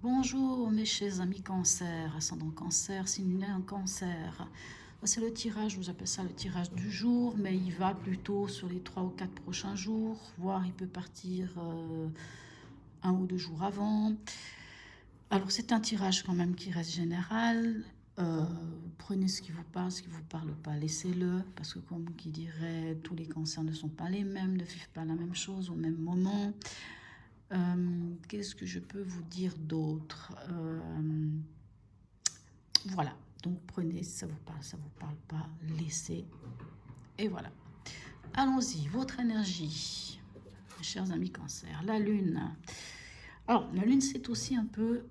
Bonjour mes chers amis cancer, ascendant cancer, signe en cancer. C'est le tirage, je vous appelle ça le tirage du jour, mais il va plutôt sur les 3 ou 4 prochains jours, voire il peut partir 1 ou 2 jours avant. Alors c'est un tirage quand même qui reste général. Prenez ce qui vous parle, ce qui ne vous parle pas, laissez-le, parce que comme qui dirait, tous les cancers ne sont pas les mêmes, ne vivent pas la même chose au même moment. Qu'est-ce que je peux vous dire d'autre? Voilà, donc prenez, si ça vous parle pas, laissez, et voilà. Allons-y, votre énergie, mes chers amis cancer, la lune. Alors, la lune, c'est aussi un peu,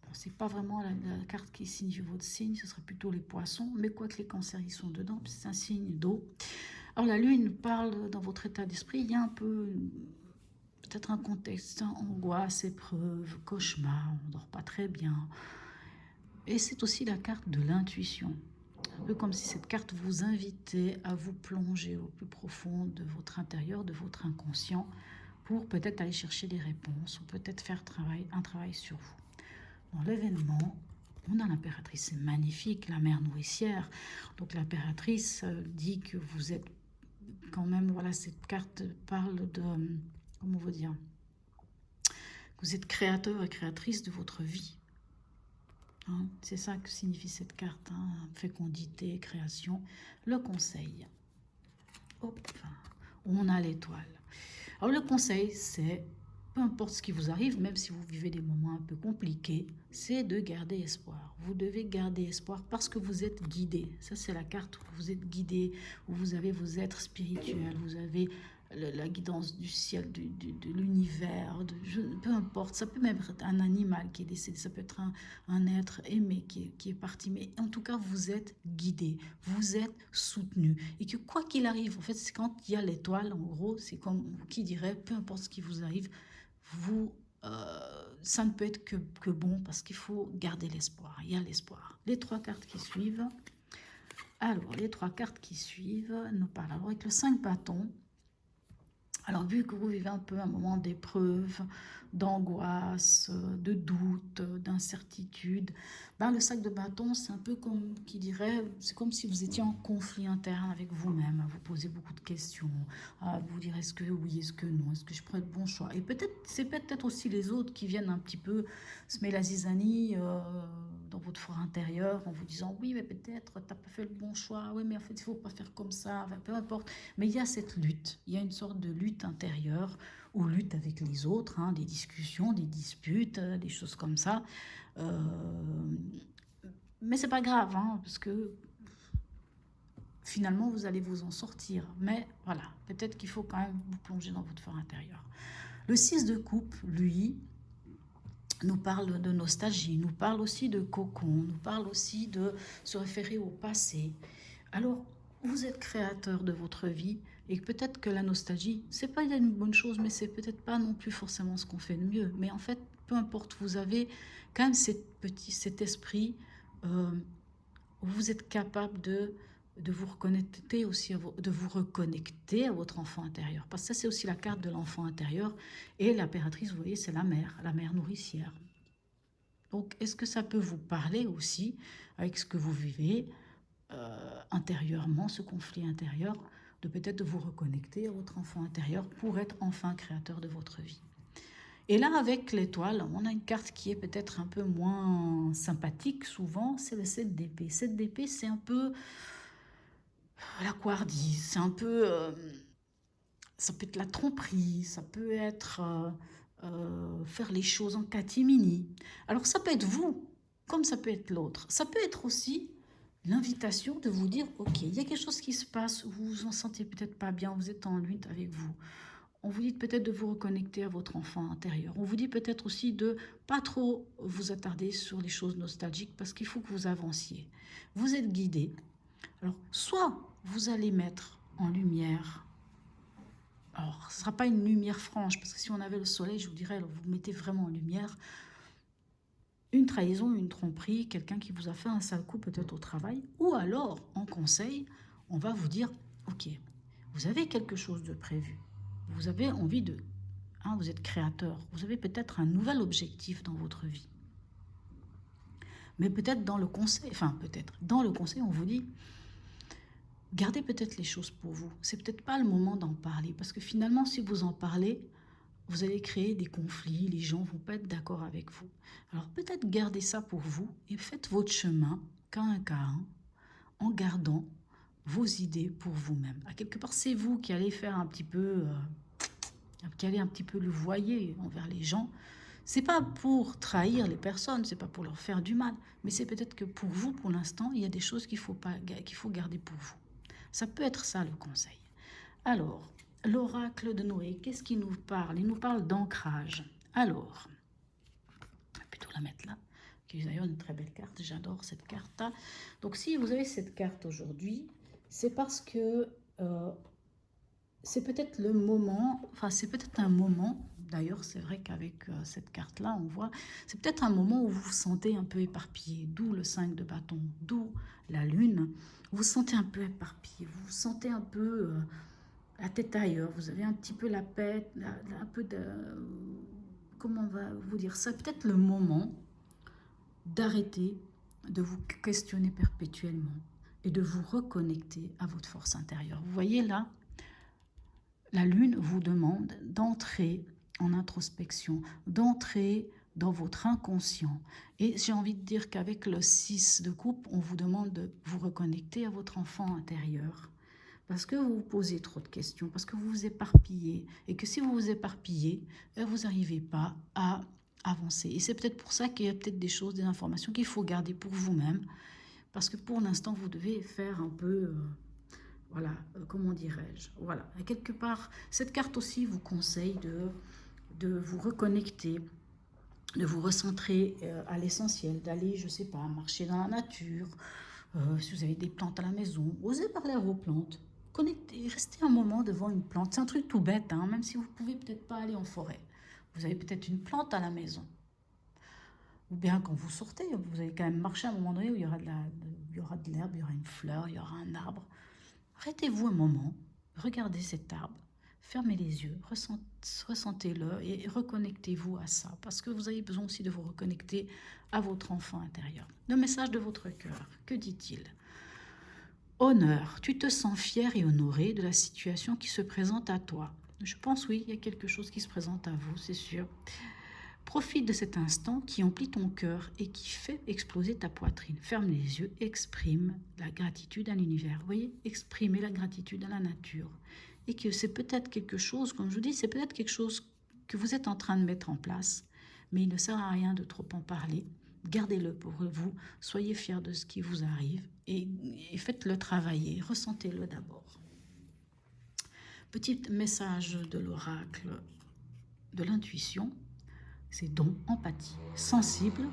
bon, c'est pas vraiment la carte qui signifie votre signe, ce serait plutôt les poissons, mais quoi que les cancers, ils sont dedans, c'est un signe d'eau. Alors, la lune parle dans votre état d'esprit, il y a un peu peut-être un contexte, angoisse, épreuve, cauchemar, on ne dort pas très bien. Et c'est aussi la carte de l'intuition. Un peu comme si cette carte vous invitait à vous plonger au plus profond de votre intérieur, de votre inconscient, pour peut-être aller chercher des réponses ou peut-être faire un travail sur vous. Dans l'événement, on a l'impératrice, c'est magnifique, la mère nourricière. Donc l'impératrice dit que vous êtes quand même, voilà, cette carte parle de, comment vous dire, vous êtes créateur et créatrice de votre vie. Hein, c'est ça que signifie cette carte, hein, fécondité, création. Le conseil. Hop, on a l'étoile. Alors le conseil, c'est, peu importe ce qui vous arrive, même si vous vivez des moments un peu compliqués, c'est de garder espoir. Vous devez garder espoir parce que vous êtes guidé. Ça, c'est la carte où vous êtes guidé, où vous avez vos êtres spirituels, vous avez la guidance du ciel, de l'univers, peu importe. Ça peut même être un animal qui est décédé, ça peut être un être aimé qui est parti. Mais en tout cas, vous êtes guidé, vous êtes soutenu. Et que quoi qu'il arrive, en fait, c'est quand il y a l'étoile, en gros, c'est comme qui dirait, peu importe ce qui vous arrive, vous, ça ne peut être que bon parce qu'il faut garder l'espoir. Il y a l'espoir. Les 3 cartes qui suivent. Alors, les 3 cartes qui suivent nous parlent. Alors, avec le 5 bâtons, alors, vu que vous vivez un peu un moment d'épreuve, d'angoisse, de doute, d'incertitude, ben, le sac de bâton, c'est un peu comme qui dirait, c'est comme si vous étiez en conflit interne avec vous-même, à vous poser beaucoup de questions, à vous dire est-ce que oui, est-ce que non, est-ce que je prends le bon choix. Et peut-être, c'est peut-être aussi les autres qui viennent un petit peu se mettre la zizanie dans votre fort intérieur en vous disant oui, mais peut-être tu n'as pas fait le bon choix, oui, mais en fait, il ne faut pas faire comme ça, enfin, peu importe. Mais il y a cette lutte, il y a une sorte de lutte intérieure ou lutte avec les autres, hein, des discussions, des disputes, des choses comme ça. Euh, mais c'est pas grave, hein, parce que finalement vous allez vous en sortir. Mais voilà, peut-être qu'il faut quand même vous plonger dans votre fort intérieur. Le 6 de coupe, lui, nous parle de nostalgie, nous parle aussi de cocon, nous parle aussi de se référer au passé. Alors, vous êtes créateur de votre vie et peut-être que la nostalgie, c'est pas une bonne chose, mais c'est peut-être pas non plus forcément ce qu'on fait de mieux. Mais en fait, peu importe, vous avez quand même cet esprit où vous êtes capable de vous reconnecter aussi, de vous reconnecter à votre enfant intérieur. Parce que ça, c'est aussi la carte de l'enfant intérieur. Et l'impératrice, vous voyez, c'est la mère nourricière. Donc, est-ce que ça peut vous parler aussi avec ce que vous vivez intérieurement, ce conflit intérieur, de peut-être de vous reconnecter à votre enfant intérieur pour être enfin créateur de votre vie. Et là, avec l'étoile, on a une carte qui est peut-être un peu moins sympathique souvent, c'est le 7 d'épée. 7 d'épée, c'est un peu la couardise, c'est un peu... ça peut être la tromperie, ça peut être faire les choses en catimini. Alors ça peut être vous, comme ça peut être l'autre. Ça peut être aussi l'invitation de vous dire, ok, il y a quelque chose qui se passe, vous vous en sentez peut-être pas bien, vous êtes en lutte avec vous. On vous dit peut-être de vous reconnecter à votre enfant intérieur. On vous dit peut-être aussi de pas trop vous attarder sur les choses nostalgiques parce qu'il faut que vous avanciez. Vous êtes guidé. Alors, soit vous allez mettre en lumière, alors ce ne sera pas une lumière franche parce que si on avait le soleil, je vous dirais, alors vous mettez vraiment en lumière une trahison, une tromperie, quelqu'un qui vous a fait un sale coup peut-être au travail, ou alors, en conseil, on va vous dire, ok, vous avez quelque chose de prévu, vous avez envie de, hein, vous êtes créateur, vous avez peut-être un nouvel objectif dans votre vie. Mais peut-être dans le conseil, enfin peut-être, dans le conseil, on vous dit, gardez peut-être les choses pour vous. C'est peut-être pas le moment d'en parler, parce que finalement, si vous en parlez, vous allez créer des conflits, les gens vont pas être d'accord avec vous. Alors peut-être gardez ça pour vous et faites votre chemin, cas un, en gardant vos idées pour vous-même. À quelque part, c'est vous qui allez faire un petit peu, qui allez un petit peu le voyer envers les gens. C'est pas pour trahir les personnes, c'est pas pour leur faire du mal, mais c'est peut-être que pour vous, pour l'instant, il y a des choses qu'il faut garder pour vous. Ça peut être ça le conseil. Alors, l'oracle de Noé, qu'est-ce qu'il nous parle? Il nous parle d'ancrage. Alors, je vais plutôt la mettre là, qui est d'ailleurs une très belle carte, j'adore cette carte. Donc si vous avez cette carte aujourd'hui, c'est parce que c'est peut-être le moment, enfin c'est peut-être un moment, d'ailleurs c'est vrai qu'avec cette carte-là, on voit, c'est peut-être un moment où vous vous sentez un peu éparpillé, d'où le 5 de bâton, d'où la lune, vous vous sentez un peu éparpillé, vous vous sentez un peu la tête ailleurs, vous avez un petit peu la tête, un peu de... Comment on va vous dire ça? Peut-être le moment d'arrêter de vous questionner perpétuellement et de vous reconnecter à votre force intérieure. Vous voyez là, la lune vous demande d'entrer en introspection, d'entrer dans votre inconscient. Et j'ai envie de dire qu'avec le 6 de coupe, on vous demande de vous reconnecter à votre enfant intérieur. Parce que vous vous posez trop de questions, parce que vous vous éparpillez. Et que si vous vous éparpillez, vous n'arrivez pas à avancer. Et c'est peut-être pour ça qu'il y a peut-être des choses, des informations qu'il faut garder pour vous-même. Parce que pour l'instant, vous devez faire un peu... voilà, comment dirais-je? Voilà, et quelque part, cette carte aussi vous conseille de vous reconnecter, de vous recentrer à l'essentiel, d'aller, je sais pas, marcher dans la nature, si vous avez des plantes à la maison, osez parler à vos plantes. Connectez, restez un moment devant une plante. C'est un truc tout bête, hein, même si vous pouvez peut-être pas aller en forêt. Vous avez peut-être une plante à la maison. Ou bien quand vous sortez, vous allez quand même marcher à un moment donné où il y aura de l'herbe, il y aura une fleur, il y aura un arbre. Arrêtez-vous un moment, regardez cet arbre, fermez les yeux, ressentez-le et reconnectez-vous à ça, parce que vous avez besoin aussi de vous reconnecter à votre enfant intérieur. Le message de votre cœur, que dit-il? Honneur, tu te sens fier et honoré de la situation qui se présente à toi. Je pense oui, il y a quelque chose qui se présente à vous, c'est sûr. Profite de cet instant qui emplit ton cœur et qui fait exploser ta poitrine. Ferme les yeux, exprime la gratitude à l'univers. Vous voyez, exprimez la gratitude à la nature. Et que c'est peut-être quelque chose, comme je vous dis, c'est peut-être quelque chose que vous êtes en train de mettre en place, mais il ne sert à rien de trop en parler. Gardez-le pour vous, soyez fiers de ce qui vous arrive et faites-le travailler, ressentez-le d'abord. Petit message de l'oracle de l'intuition. C'est don, empathie, sensible,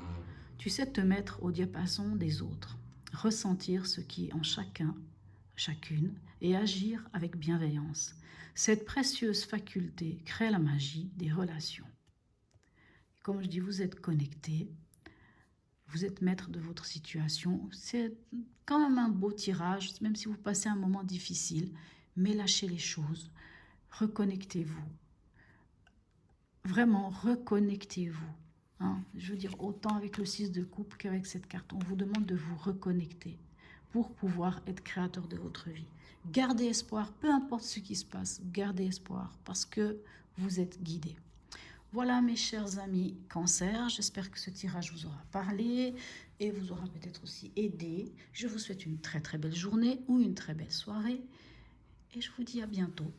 tu sais te mettre au diapason des autres, ressentir ce qui est en chacun, chacune, et agir avec bienveillance. Cette précieuse faculté crée la magie des relations. Comme je dis, vous êtes connecté, vous êtes maître de votre situation. C'est quand même un beau tirage, même si vous passez un moment difficile, mais lâchez les choses, reconnectez-vous. Vraiment, reconnectez-vous. Hein, je veux dire, autant avec le 6 de coupe qu'avec cette carte. On vous demande de vous reconnecter pour pouvoir être créateur de votre vie. Gardez espoir, peu importe ce qui se passe, gardez espoir parce que vous êtes guidés. Voilà mes chers amis Cancer, j'espère que ce tirage vous aura parlé et vous aura peut-être aussi aidé. Je vous souhaite une très très belle journée ou une très belle soirée et je vous dis à bientôt